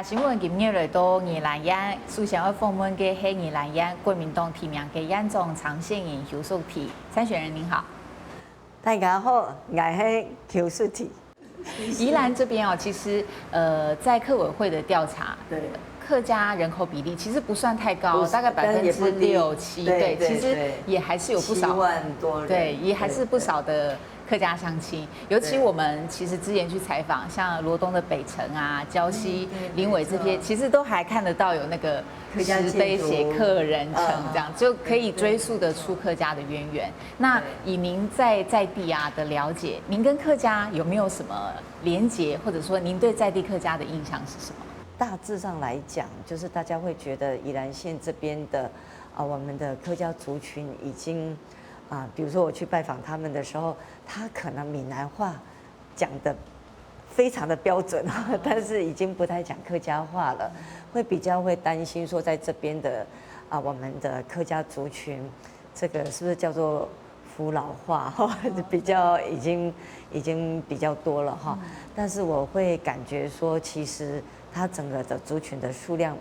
大新闻今日来到宜兰县，首先要访问的是宜兰县国民党提名的县长常宪营邱淑媞参选人您好。大家好，我是邱淑媞。宜兰这边哦，其实在客委会的调查，对，客家人口比例其实不算太高，大概6%-7%，对，其实也还是有不少7万多人，对，也还是不少的客家乡亲。尤其我们其实之前去采访，像罗东的北城啊、礁溪、林尾这些，其实都还看得到有那个石碑写客人城，这样就可以追溯得出客家的渊源。那以您在地啊的了解，您跟客家有没有什么连结，或者说您对在地客家的印象是什么？大致上来讲，就是大家会觉得宜兰县这边的我们的客家族群已经比如说我去拜访他们的时候，他可能闽南话讲的非常的标准，但是已经不太讲客家话了，会比较会担心说在这边的我们的客家族群，这个是不是叫做扶老化哈，比较已经比较多了哈。但是我会感觉说，其实它整个的族群的数量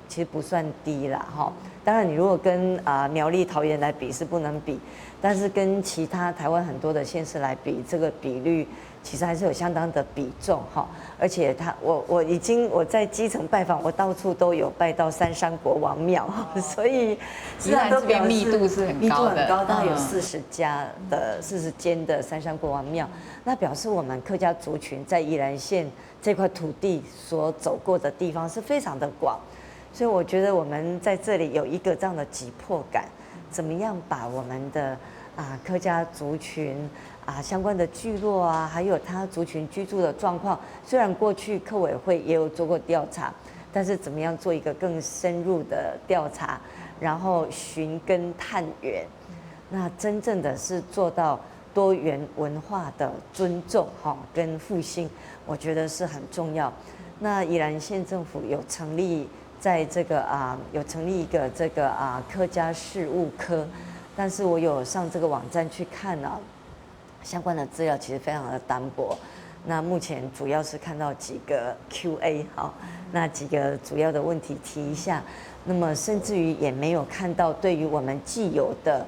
其实不算低啦哈。当然，你如果跟苗栗、桃园来比是不能比，但是跟其他台湾很多的县市来比，这个比率其实还是有相当的比重哈。而且我在基层拜访，我到处都有拜到三山国王庙，所以宜兰这边密度是很高的，大概有40间的三山国王庙，那表示我们客家族群在宜兰县这块土地所走过的地方是非常的广，所以我觉得我们在这里有一个这样的急迫感，怎么样把我们的客家族群相关的聚落还有他族群居住的状况，虽然过去客委会也有做过调查，但是怎么样做一个更深入的调查，然后寻根探源，那真正的是做到多元文化的尊重跟复兴，我觉得是很重要。那宜兰县政府有成立在这个有成立一个这个客家事务科，但是我有上这个网站去看相关的资料其实非常的单薄。那目前主要是看到几个 Q&A 那几个主要的问题提一下，那么甚至于也没有看到对于我们既有的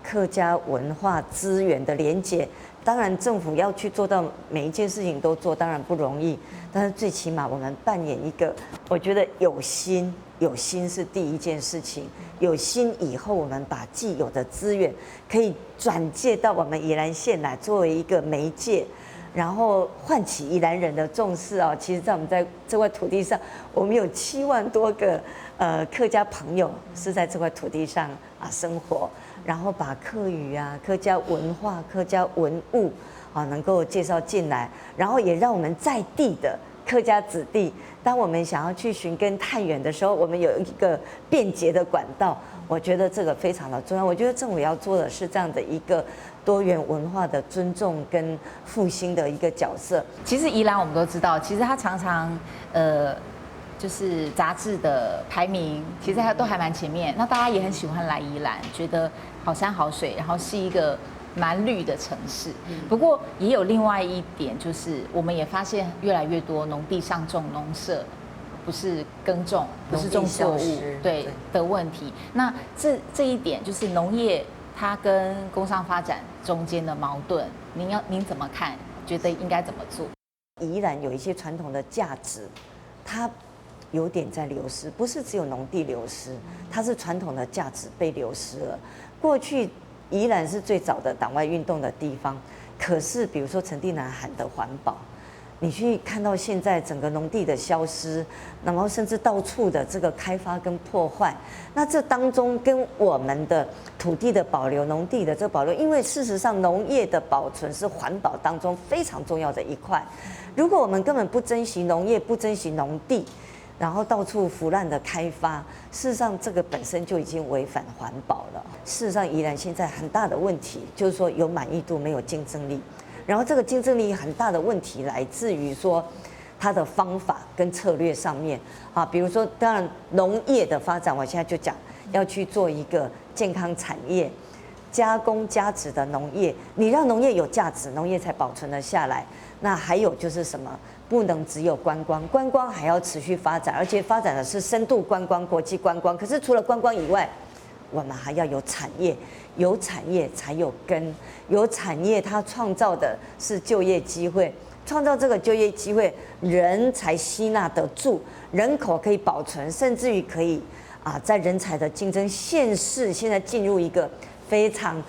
客家文化资源的连结。当然政府要去做到每一件事情都做，当然不容易，但是最起码我们扮演一个，我觉得有心是第一件事情，有心以后我们把既有的资源可以转介到我们宜兰县来，作为一个媒介，然后唤起宜兰人的重视其实在我们在这块土地上，我们有7万多个客家朋友是在这块土地上生活，然后把客语客家文化、客家文物能够介绍进来，然后也让我们在地的客家子弟，当我们想要去寻根探源的时候，我们有一个便捷的管道，我觉得这个非常的重要。我觉得政府要做的是这样的一个多元文化的尊重跟复兴的一个角色。其实宜兰我们都知道，其实它常常就是杂志的排名，其实它都还蛮前面。那大家也很喜欢来宜兰，觉得好山好水，然后是一个蛮绿的城市。不过也有另外一点，就是我们也发现越来越多农地上种农舍，不是耕种，不是种作物，对的问题。那这一点就是农业它跟工商发展中间的矛盾，您怎么看？觉得应该怎么做？宜兰有一些传统的价值，它有点在流失，不是只有农地流失，它是传统的价值被流失了。过去宜兰是最早的党外运动的地方，可是比如说陈定南喊的环保，你去看到现在整个农地的消失，然后甚至到处的这个开发跟破坏，那这当中跟我们的土地的保留、农地的这个保留，因为事实上农业的保存是环保当中非常重要的一块。如果我们根本不珍惜农业、不珍惜农地，然后到处腐烂的开发，事实上这个本身就已经违反环保了。事实上，宜兰现在很大的问题就是说有满意度，没有竞争力。然后这个竞争力很大的问题来自于说它的方法跟策略上面比如说当然农业的发展，我现在就讲要去做一个健康产业、加工加值的农业，你让农业有价值，农业才保存了下来。那还有就是什么？不能只有观光，观光还要持续发展，而且发展的是深度观光、国际观光。可是除了观光以外，我们还要有产业，有产业才有根，有产业它创造的是就业机会，创造这个就业机会，人才吸纳得住，人口可以保存，甚至于可以在人才的竞争现在进入一个非常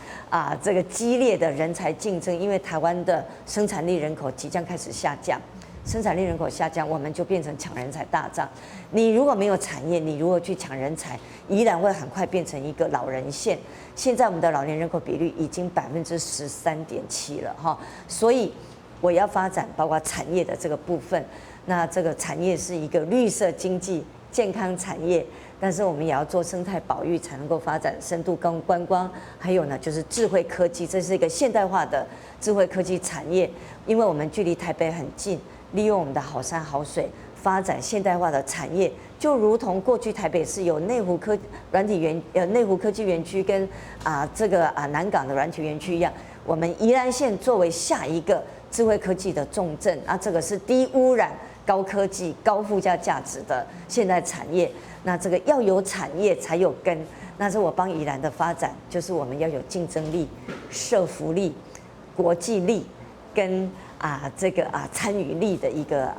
这个激烈的人才竞争，因为台湾的生产力人口即将开始下降。生产力人口下降，我们就变成抢人才大战。你如果没有产业，你如何去抢人才？宜兰会很快变成一个老人县。现在我们的老年人口比率已经13.7%了哈，所以我要发展包括产业的这个部分。那这个产业是一个绿色经济、健康产业，但是我们也要做生态保育，才能够发展深度观光。还有呢，就是智慧科技，这是一个现代化的智慧科技产业，因为我们距离台北很近。利用我们的好山好水，发展现代化的产业，就如同过去台北市有内湖科技园区跟南港的软体园区一样，我们宜兰县作为下一个智慧科技的重镇，这个是低污染、高科技、高附加价值的现代产业。那这个要有产业才有根，那是我帮宜兰的发展，就是我们要有竞争力、社福力、国际力跟参与力的一个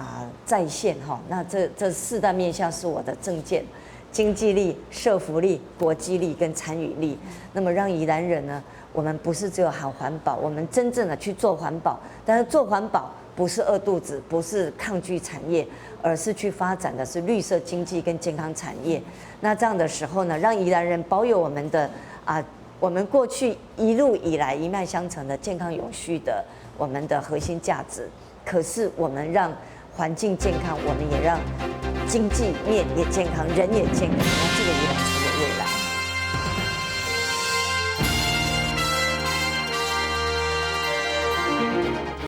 再现哈，那这4大面向是我的政见：经济力、社福力、国际力跟参与力。那么让宜兰人呢，我们不是只有喊环保，我们真正的去做环保。但是做环保不是饿肚子，不是抗拒产业，而是去发展的是绿色经济跟健康产业。那这样的时候呢，让宜兰人保有我们的我们过去一路以来一脉相承的健康永续的我们的核心价值，可是我们让环境健康，我们也让经济面也健康，人也健康，那这个也很重要。